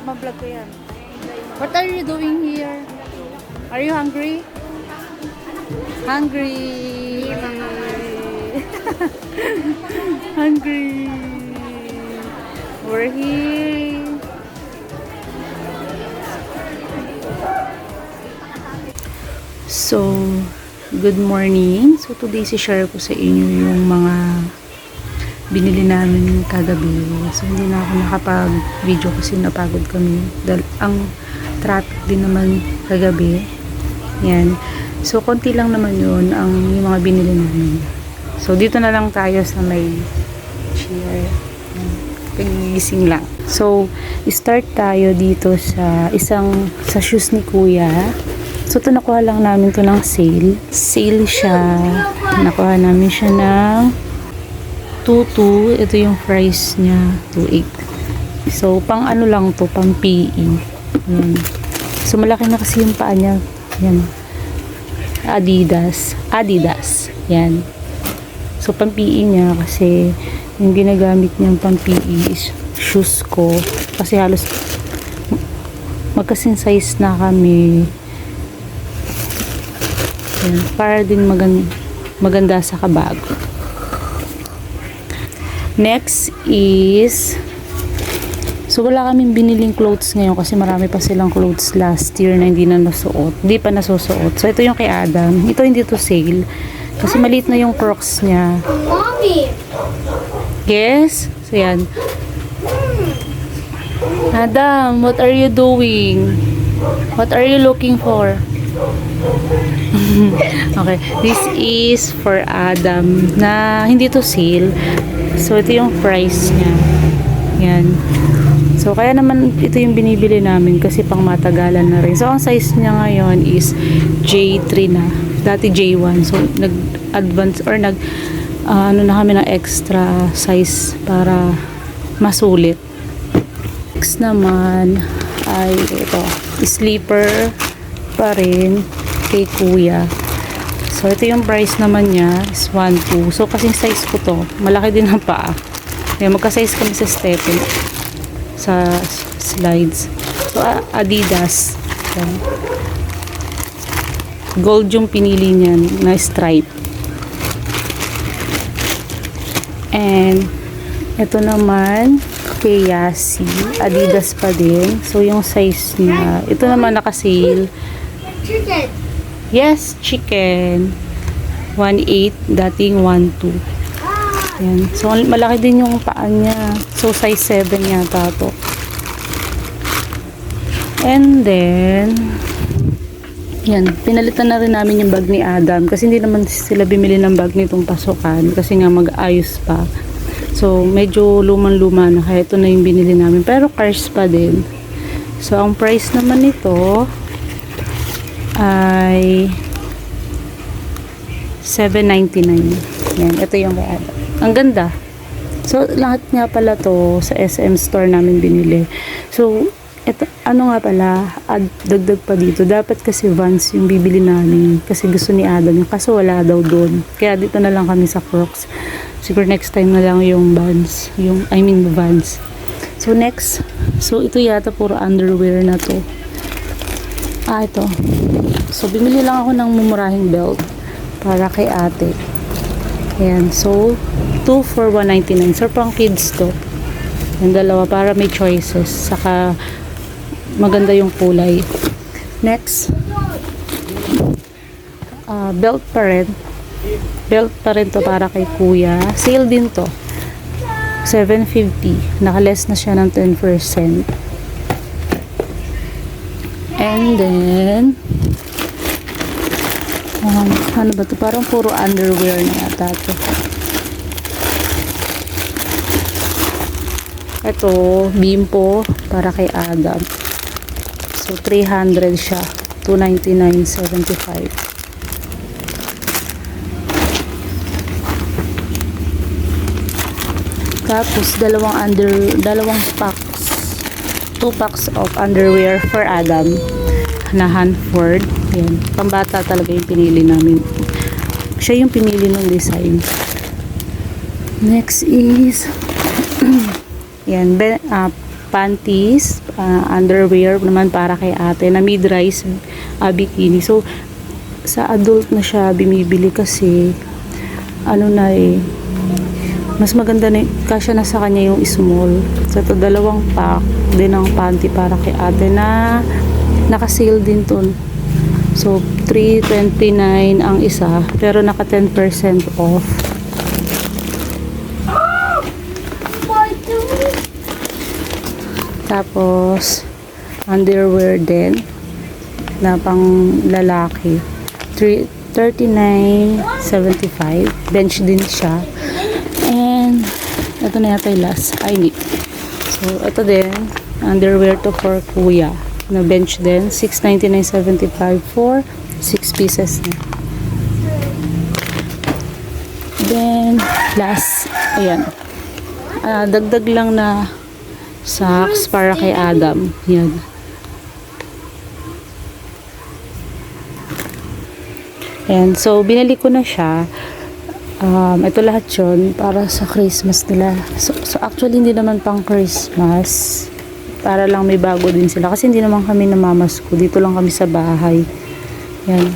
ma-vlog ko yan. What are you doing here? Are you hungry? Hungry. Hungry. We're here. So, good morning. So, today share ko sa inyo yung mga binili namin kagabi. So, hindi na ako nakapag-video kasi napagod kami. Dahil ang traffic din naman kagabi. Yan. So, konti lang naman yun yung mga binili namin. So, dito na lang tayo sa may chair. Pagigising lang. So, start tayo dito sa sa shoes ni Kuya. So, ito nakuha lang namin to ng sale. Sale siya. Nakuha namin siya ng 2.2. Ito yung price niya. 2.8. So, pang ano lang to, pang PE. Yan. So, malaki na kasi yung paa niya. Yan. Adidas. Yan. So, pang PE niya kasi yung ginagamit niyang pang PE is shoes ko. Kasi halos magkasing size na kami. Yan. Para din maganda sa kabag. Next is wala kaming biniling clothes ngayon kasi marami pa silang clothes last year na hindi na nasuot. Hindi pa nasusuot. So, ito yung kay Adam. Ito hindi to sale. Kasi maliit na yung Crocs niya. Mommy! Yes? So, yan. Adam, what are you doing? What are you looking for? Okay. This is for Adam na hindi to sale. So, ito yung price niya. Yan. So, kaya naman ito yung binibili namin kasi pang matagalan na rin. So, ang size niya ngayon is J3 na. Dati J1. So, nag-advance or ano na kami ng extra size para masulit. Next naman ay ito. Sleeper pa rin kay Kuya. So, ito yung price naman niya is 1.2. So, kasing size ko to. Malaki din ang paa. Kaya magka-size kami sa stepin. Sa slides. So, Adidas. Yan. Gold yung pinili niyan na stripe. And, ito naman, kay Yasi. Adidas pa din. So, yung size niya. Ito naman naka-sale. Chicken! Yes, chicken. 1.8. Dating 1.2. Yan. So, malaki din yung paa niya. So, size 7 yata to. And then, yan. Pinalitan na rin namin yung bag ni Adam. Kasi hindi naman sila bimili ng bag nitong pasukan. Kasi nga mag-ayos pa. So, medyo lumang-luma na. Kaya ito na yung binili namin. Pero cars pa din. So, ang price naman nito ay $7.99. Yan. Ito yung kay Adam. Ang ganda. So, lahat nga pala to sa SM store namin binili. So, eto, ano nga pala, dagdag pa dito. Dapat kasi Vans yung bibili namin. Kasi gusto ni Adam yung kaso wala daw doon. Kaya dito na lang kami sa Crocs. Siguro next time na lang yung Vans. Vans. So, next. So, ito yata puro underwear na to. Ito. So, bumili lang ako ng mumurahing belt para kay ate. Ayan. So, 2 for $199. So, pang kids to. Yung dalawa para may choices. Saka, maganda yung kulay. Next. Belt pa rin. Belt pa rin to para kay Kuya. Sale din to. $7.50. Naka-less na siya ng 10%. And then, ano ba to? Parang puro underwear na yata to. Ito, Bimpo para kay Adam. So, 300 siya. $299.75. Tapos, dalawang packs. 2 packs of underwear for Adam. Na Hanford. Yan. Pambata talaga yung pinili namin. Siya yung pinili ng design. Next is yan, panties, underwear naman para kay ate na mid-rise bikini. So, sa adult na siya bumibili kasi ano na mas maganda na kasya na sa kanya yung small. So, ito 2 pack din ng panty para kay ate na naka-sale din to. So, $3.29 ang isa pero naka 10% off. Tapos, underwear din na pang lalaki. $39.75. Bench din siya. And, ito na yata yung last. Ay, hindi. So, ito din. Underwear to for kuya. Na bench din. $699.75 for 6 pieces na. Then, last. Ayan. Dagdag lang na socks para kay Adam. Yan. And so, binili ko na siya. Ito lahat yun para sa Christmas nila. So actually, hindi naman pang Christmas. Para lang may bago din sila. Kasi hindi naman kami namamasko. Dito lang kami sa bahay. Yan.